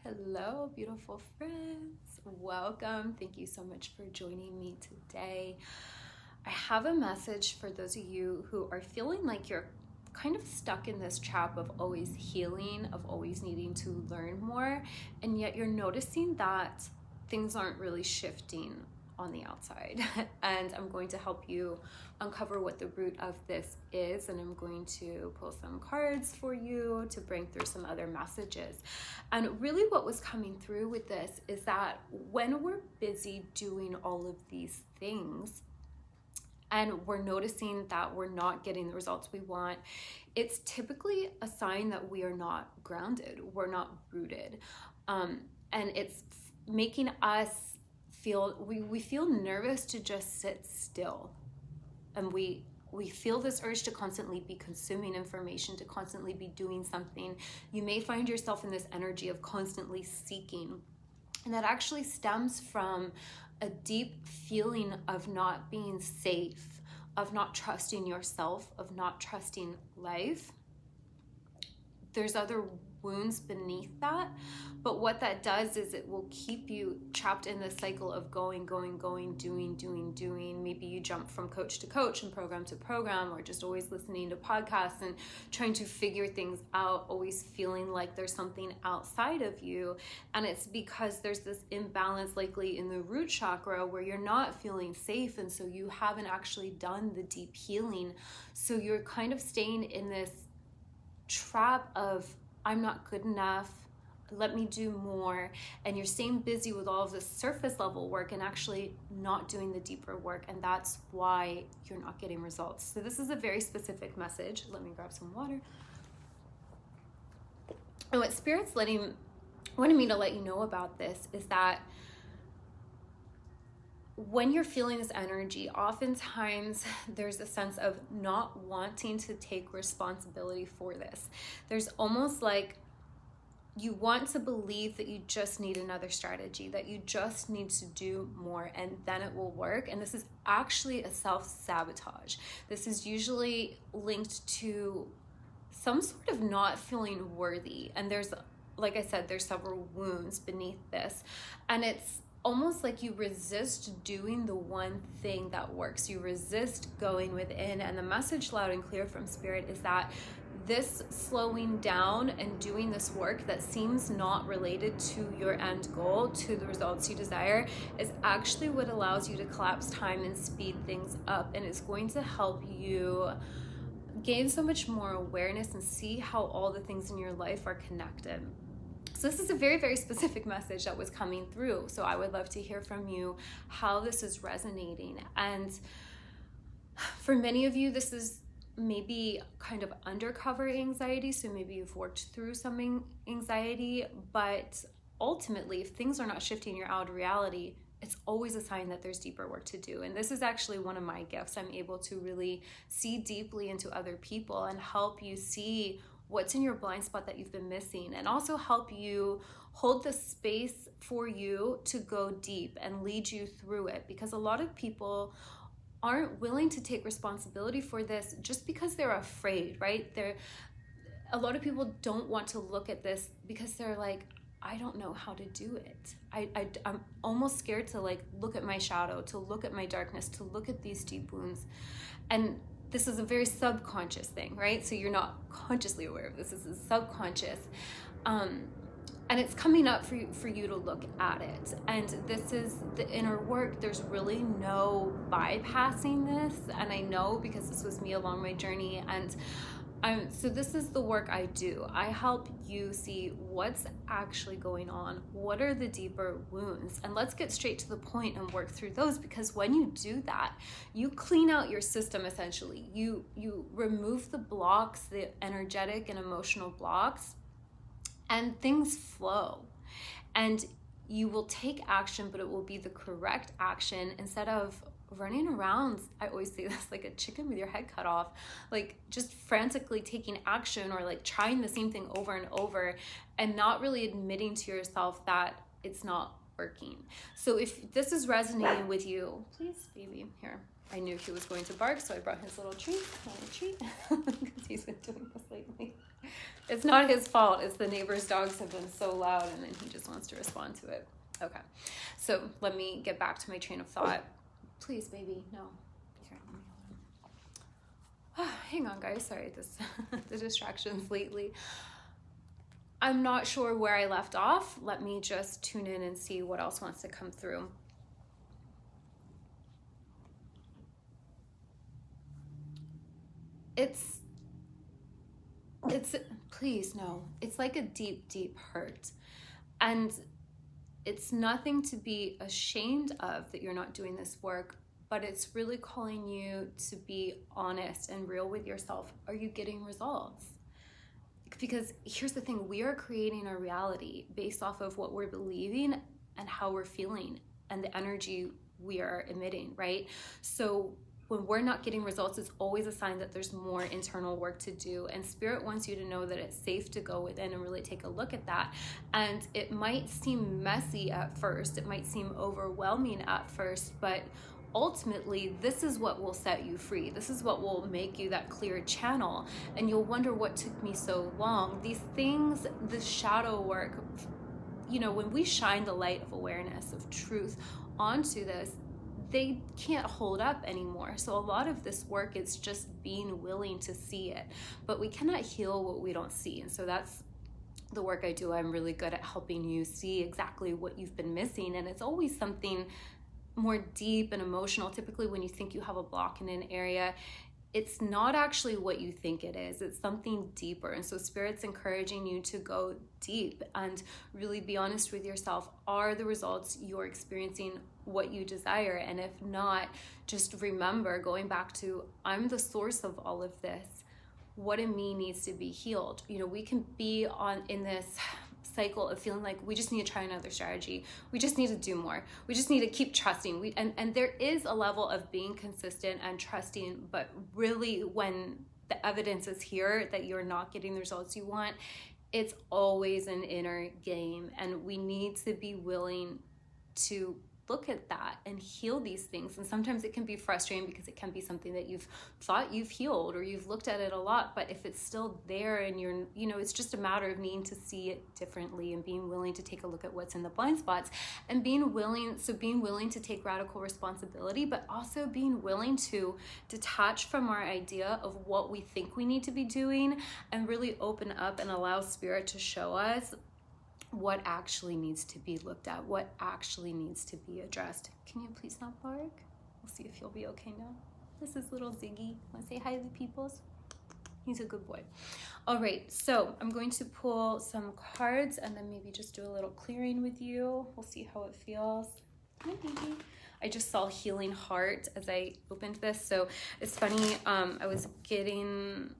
Hello, beautiful friends. Welcome. Thank you so much for joining me today. I have a message for those of you who are feeling like you're kind of stuck in this trap of always healing, of always needing to learn more, and yet you're noticing that things aren't really shifting on the outside. And I'm going to help you uncover what the root of this is, and I'm going to pull some cards for you to bring through some other messages. And really what was coming through with this is that when we're busy doing all of these things and we're noticing that we're not getting the results we want, it's typically a sign that we are not grounded, we're not rooted. And it's making us feel, we feel nervous to just sit still. And we feel this urge to constantly be consuming information, to constantly be doing something. You may find yourself in this energy of constantly seeking. And that actually stems from a deep feeling of not being safe, of not trusting yourself, of not trusting life. There's other wounds beneath that, but what that does is it will keep you trapped in this cycle of going, doing. Maybe you jump from coach to coach and program to program, or just always listening to podcasts and trying to figure things out, always feeling like there's something outside of you. And it's because there's this imbalance likely in the root chakra where you're not feeling safe, and so you haven't actually done the deep healing. So you're kind of staying in this trap of, I'm not good enough, let me do more, and you're staying busy with all of this surface level work and actually not doing the deeper work, and that's why you're not getting results. So this is a very specific message. Let me grab some water. And what Spirit's wanted me to let you know about this is that when you're feeling this energy, oftentimes there's a sense of not wanting to take responsibility for this. There's almost like you want to believe that you just need another strategy, that you just need to do more, and then it will work. And this is actually a self-sabotage. This is usually linked to some sort of not feeling worthy. And there's, like I said, there's several wounds beneath this. And it's almost like you resist doing the one thing that works. You resist going within. And the message loud and clear from Spirit is that this slowing down and doing this work that seems not related to your end goal, to the results you desire, is actually what allows you to collapse time and speed things up. And it's going to help you gain so much more awareness and see how all the things in your life are connected. So this is a very, very specific message that was coming through. So I would love to hear from you how this is resonating. And for many of you, this is maybe kind of undercover anxiety. So maybe you've worked through some anxiety, but ultimately, if things are not shifting your outer reality, it's always a sign that there's deeper work to do. And this is actually one of my gifts. I'm able to really see deeply into other people and help you see what's in your blind spot that you've been missing, and also help you hold the space for you to go deep and lead you through it. Because a lot of people aren't willing to take responsibility for this just because they're afraid, right? A lot of people don't want to look at this because they're like, I don't know how to do it. I'm almost scared to like look at my shadow, to look at my darkness, to look at these deep wounds. And this is a very subconscious thing, right? So you're not consciously aware of this. This is subconscious. And it's coming up for you to look at it. And this is the inner work. There's really no bypassing this. And I know because this was me along my journey. And so this is the work I do. I help you see what's actually going on. What are the deeper wounds? And let's get straight to the point and work through those, because when you do that, you clean out your system essentially. You remove the blocks, the energetic and emotional blocks, and things flow. And you will take action, but it will be the correct action instead of running around. I always say this, like a chicken with your head cut off, like just frantically taking action, or like trying the same thing over and over and not really admitting to yourself that it's not working. So if this is resonating with you, please, baby, here. I knew he was going to bark, so I brought his little treat, because he's been doing this lately. It's not his fault. It's the neighbor's dogs have been so loud, and then he just wants to respond to it. Okay, so let me get back to my train of thought. Please, baby, no. Here, hang on, guys. Sorry, the distractions lately. I'm not sure where I left off. Let me just tune in and see what else wants to come through. It's please, no. It's like a deep, deep hurt. And it's nothing to be ashamed of that you're not doing this work, but it's really calling you to be honest and real with yourself. Are you getting results? Because here's the thing, we are creating our reality based off of what we're believing and how we're feeling and the energy we are emitting, right? So when we're not getting results, it's always a sign that there's more internal work to do. And Spirit wants you to know that it's safe to go within and really take a look at that. And it might seem messy at first, it might seem overwhelming at first, but ultimately, this is what will set you free. This is what will make you that clear channel. And you'll wonder what took me so long. These things, the shadow work, you know, when we shine the light of awareness, of truth onto this, they can't hold up anymore. So a lot of this work is just being willing to see it. But we cannot heal what we don't see. And so that's the work I do. I'm really good at helping you see exactly what you've been missing. And it's always something more deep and emotional. Typically when you think you have a block in an area, it's not actually what you think it is. It's something deeper. And so Spirit's encouraging you to go deep and really be honest with yourself. Are the results you're experiencing what you desire? And if not, just remember, going back to, I'm the source of all of this. What in me needs to be healed? You know, we can be in this cycle of feeling like we just need to try another strategy. We just need to do more. We just need to keep trusting. And there is a level of being consistent and trusting, but really when the evidence is here that you're not getting the results you want, it's always an inner game. And we need to be willing to look at that and heal these things. And sometimes it can be frustrating because it can be something that you've thought you've healed or you've looked at it a lot, but if it's still there and you're, you know, it's just a matter of needing to see it differently and being willing to take a look at what's in the blind spots and being willing to take radical responsibility, but also being willing to detach from our idea of what we think we need to be doing and really open up and allow Spirit to show us what actually needs to be looked at, what actually needs to be addressed. Can you please not bark? We'll see if you'll be okay now. This is little Ziggy. Want to say hi to the peoples? He's a good boy. All right, so I'm going to pull some cards and then maybe just do a little clearing with you. We'll see how it feels. Hi, baby. I just saw Healing Heart as I opened this. So it's funny, I was getting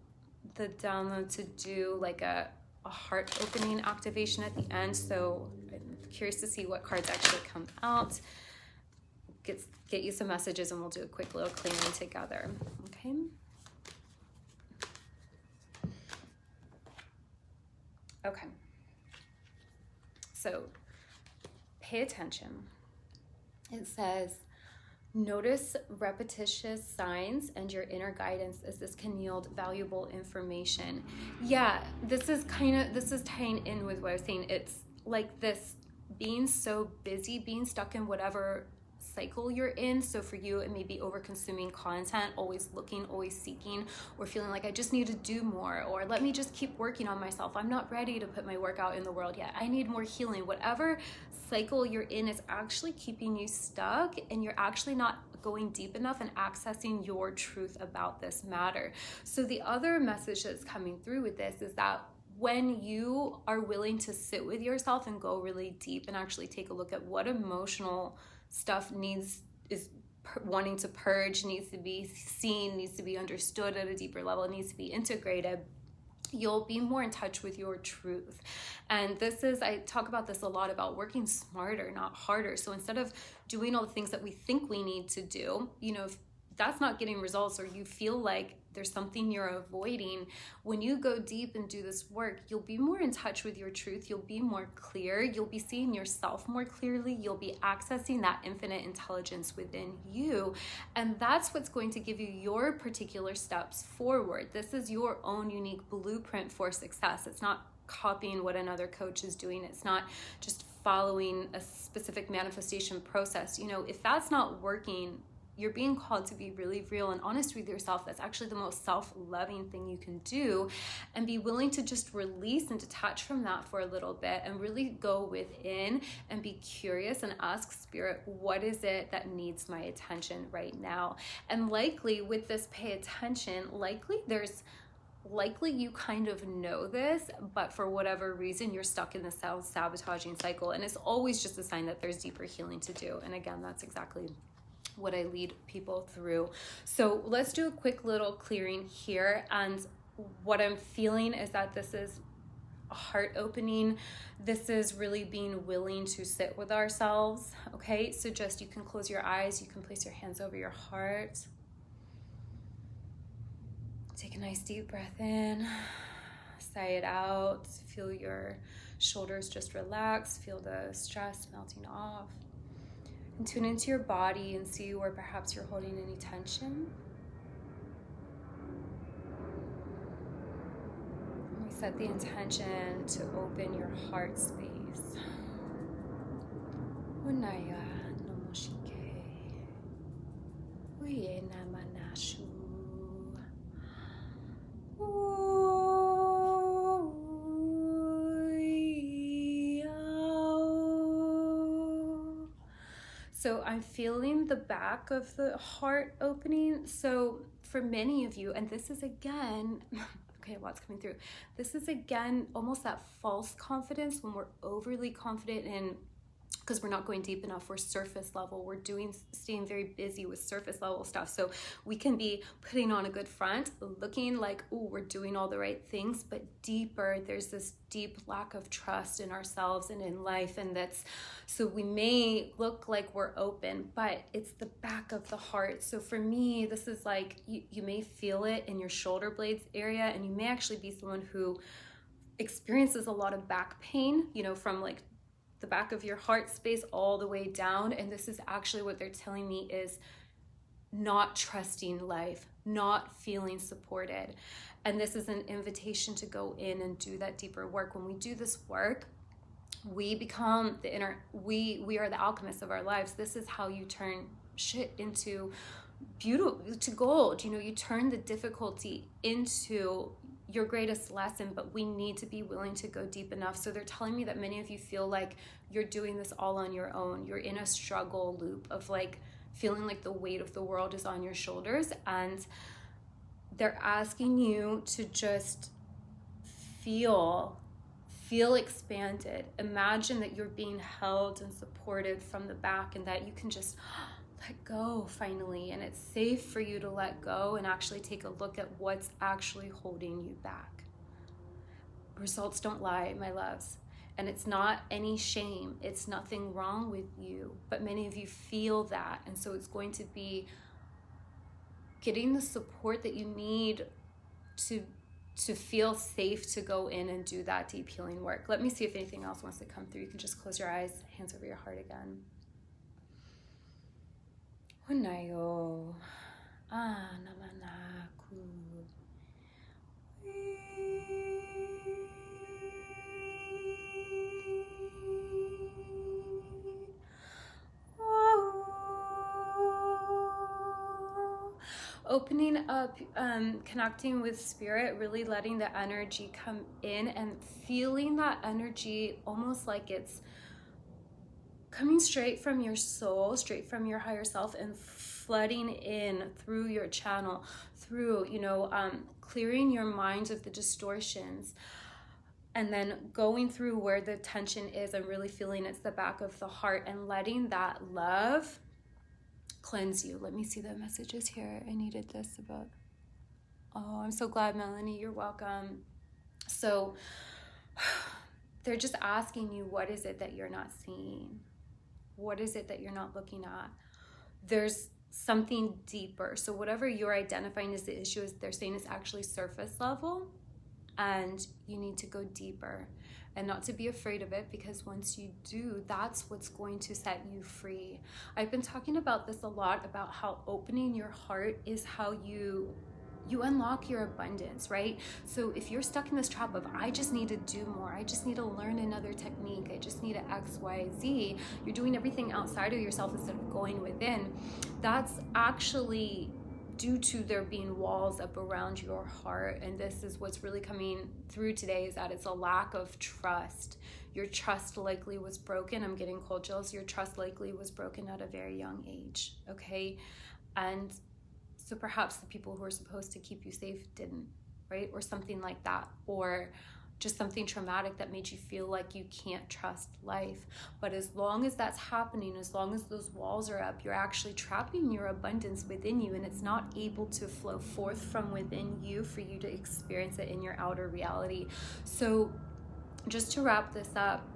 the download to do like a heart opening activation at the end, so I'm curious to see what cards actually come out. Get you some messages and we'll do a quick little clearing together. Okay, so pay attention. It says, notice repetitious signs and your inner guidance as this can yield valuable information. Yeah, this is tying in with what I was saying. It's like this being so busy, being stuck in whatever cycle you're in. So for you, it may be over consuming content, always looking, always seeking, or feeling like I just need to do more, or let me just keep working on myself. I'm not ready to put my work out in the world yet. I need more healing. Whatever cycle you're in is actually keeping you stuck, and you're actually not going deep enough and accessing your truth about this matter. So the other message that's coming through with this is that when you are willing to sit with yourself and go really deep and actually take a look at what emotional stuff wanting to purge, needs to be seen, needs to be understood at a deeper level, needs to be integrated, you'll be more in touch with your truth. And I talk about this a lot, about working smarter, not harder. So instead of doing all the things that we think we need to do, you know, if that's not getting results, or you feel like there's something you're avoiding. When you go deep and do this work, you'll be more in touch with your truth. You'll be more clear. You'll be seeing yourself more clearly. You'll be accessing that infinite intelligence within you. And that's what's going to give you your particular steps forward. This is your own unique blueprint for success. It's not copying what another coach is doing. It's not just following a specific manifestation process. You know, if that's not working, you're being called to be really real and honest with yourself. That's actually the most self-loving thing you can do, and be willing to just release and detach from that for a little bit and really go within and be curious and ask Spirit, what is it that needs my attention right now? And likely with this pay attention, likely you kind of know this, but for whatever reason, you're stuck in the self-sabotaging cycle. And it's always just a sign that there's deeper healing to do. And again, that's exactly what I lead people through. So let's do a quick little clearing here. And what I'm feeling is that this is a heart opening. This is really being willing to sit with ourselves. Okay, so just, you can close your eyes, you can place your hands over your heart. Take a nice deep breath in, sigh it out. Feel your shoulders just relax. Feel the stress melting off. And tune into your body and see where perhaps you're holding any tension. And we set the intention to open your heart space. Unaya nomoshike. Uye namanashu. So I'm feeling the back of the heart opening. So for many of you, and this is again, okay, lots coming through. This is again almost that false confidence when we're overly confident in, because we're not going deep enough. We're surface level. We're staying very busy with surface level stuff. So we can be putting on a good front, looking like, oh, we're doing all the right things, but deeper, there's this deep lack of trust in ourselves and in life. And so we may look like we're open, but it's the back of the heart. So for me, this is like, you may feel it in your shoulder blades area, and you may actually be someone who experiences a lot of back pain, you know, from like the back of your heart space all the way down. And this is actually what they're telling me is not trusting life, not feeling supported. And this is an invitation to go in and do that deeper work. When we do this work, we become we are the alchemists of our lives. This is how you turn shit into beautiful, to gold. You know, you turn the difficulty into your greatest lesson, but we need to be willing to go deep enough. So they're telling me that many of you feel like you're doing this all on your own. You're in a struggle loop of like feeling like the weight of the world is on your shoulders, and they're asking you to just feel expanded. Imagine that you're being held and supported from the back, and that you can just let go finally, and it's safe for you to let go and actually take a look at what's actually holding you back. Results don't lie, my loves, and it's not any shame. It's nothing wrong with you, but many of you feel that, and so it's going to be getting the support that you need to feel safe to go in and do that deep healing work. Let me see if anything else wants to come through. You can just close your eyes, hands over your heart again. Hunayo, namanaku. Opening up, connecting with spirit, really letting the energy come in and feeling that energy almost like it's coming straight from your soul, straight from your higher self, and flooding in through your channel, through, clearing your mind of the distortions, and then going through where the tension is and really feeling it's the back of the heart, and letting that love cleanse you. Let me see the messages here. I needed this about, oh, I'm so glad, Melanie, you're welcome. So they're just asking you, what is it that you're not seeing? What is it that you're not looking at? There's something deeper. So whatever you're identifying as the issue is, they're saying is actually surface level, and you need to go deeper, and not to be afraid of it, because once you do, that's what's going to set you free. I've been talking about this a lot, about how opening your heart is how you unlock your abundance, right? So if you're stuck in this trap of, I just need to do more, I just need to learn another technique, I just need to X, Y, Z, you're doing everything outside of yourself instead of going within. That's actually due to there being walls up around your heart. And this is what's really coming through today, is that it's a lack of trust. Your trust likely was broken. I'm getting cold chills. Your trust likely was broken at a very young age, okay? And so perhaps the people who are supposed to keep you safe didn't, right? Or something like that. Or just something traumatic that made you feel like you can't trust life. But as long as that's happening, as long as those walls are up, you're actually trapping your abundance within you, and it's not able to flow forth from within you for you to experience it in your outer reality. So just to wrap this up,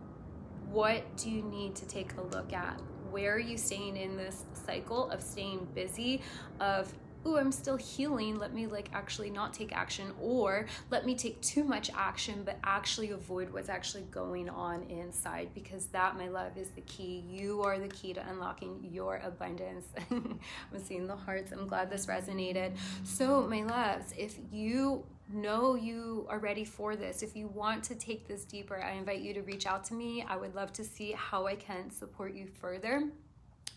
what do you need to take a look at? Where are you staying in this cycle of staying busy, of, ooh, I'm still healing, let me actually not take action, or let me take too much action but actually avoid what's actually going on inside? Because that, my love, is the key. You are the key to unlocking your abundance. I'm seeing the hearts. I'm glad this resonated. So my loves, if you know you are ready for this, if you want to take this deeper, I invite you to reach out to me. I would love to see how I can support you further.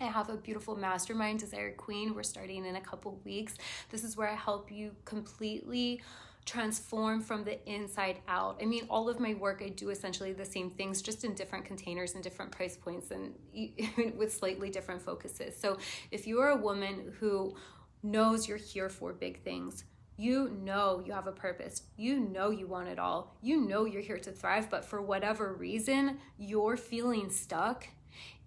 I have a beautiful mastermind, Desire Queen. We're starting in a couple weeks. This is where I help you completely transform from the inside out. I mean, all of my work, I do essentially the same things, just in different containers and different price points, and with slightly different focuses. So if you are a woman who knows you're here for big things, you know you have a purpose, you know you want it all, you know you're here to thrive, but for whatever reason, you're feeling stuck,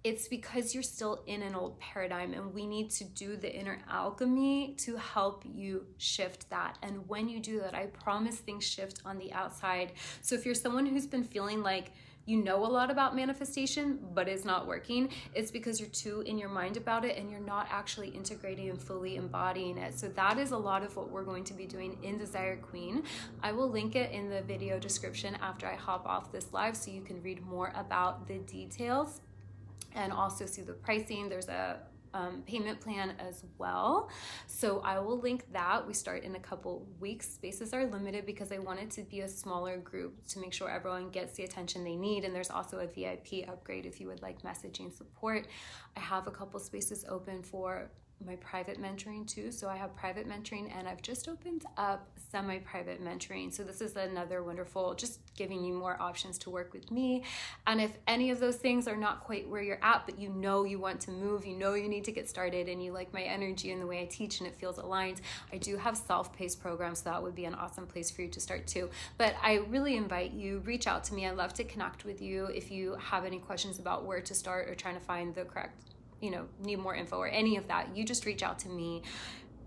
it's because you're still in an old paradigm, and we need to do the inner alchemy to help you shift that. And when you do that, I promise things shift on the outside. So if you're someone who's been feeling like you know a lot about manifestation, but it's not working, it's because you're too in your mind about it and you're not actually integrating and fully embodying it. So that is a lot of what we're going to be doing in Desire Queen. I will link it in the video description after I hop off this live, so you can read more about the details and also see the pricing. There's a payment plan as well. So I will link that. We start in a couple weeks. Spaces are limited because I want it to be a smaller group to make sure everyone gets the attention they need. And there's also a VIP upgrade if you would like messaging support. I have a couple spaces open for my private mentoring too. So I have private mentoring, and I've just opened up semi-private mentoring. So this is another wonderful, just giving you more options to work with me. And if any of those things are not quite where you're at, but you know you want to move, you know you need to get started, and you like my energy and the way I teach and it feels aligned, I do have self-paced programs. So that would be an awesome place for you to start too. But I really invite you, reach out to me. I'd love to connect with you. If you have any questions about where to start or trying to find the correct, need more info or any of that, you just reach out to me.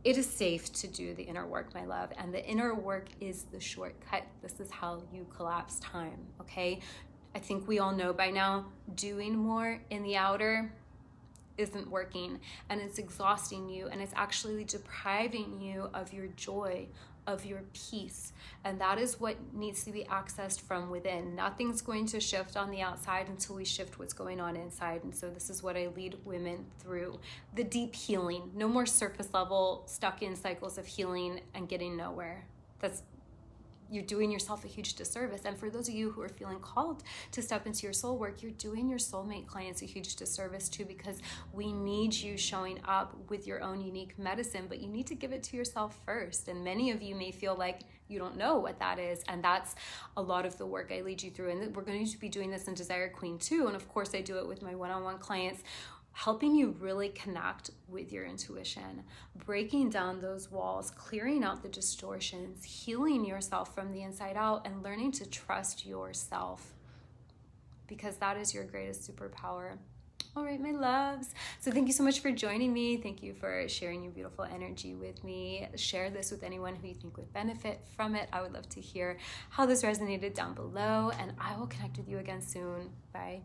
It is safe to do the inner work, my love, and the inner work is the shortcut. This is how you collapse time, okay? I think we all know by now, doing more in the outer isn't working, and it's exhausting you, and it's actually depriving you of your joy, of your peace. And that is what needs to be accessed from within. Nothing's going to shift on the outside until we shift what's going on inside. And so this is what I lead women through, the deep healing. No more surface level, stuck in cycles of healing and getting nowhere. You're doing yourself a huge disservice. And for those of you who are feeling called to step into your soul work, you're doing your soulmate clients a huge disservice too, because we need you showing up with your own unique medicine, but you need to give it to yourself first. And many of you may feel like you don't know what that is. And that's a lot of the work I lead you through. And we're going to be doing this in Desire Queen too. And of course I do it with my one-on-one clients, helping you really connect with your intuition, breaking down those walls, clearing out the distortions, healing yourself from the inside out, and learning to trust yourself, because that is your greatest superpower. All right, my loves. So thank you so much for joining me. Thank you for sharing your beautiful energy with me. Share this with anyone who you think would benefit from it. I would love to hear how this resonated down below, and I will connect with you again soon. Bye.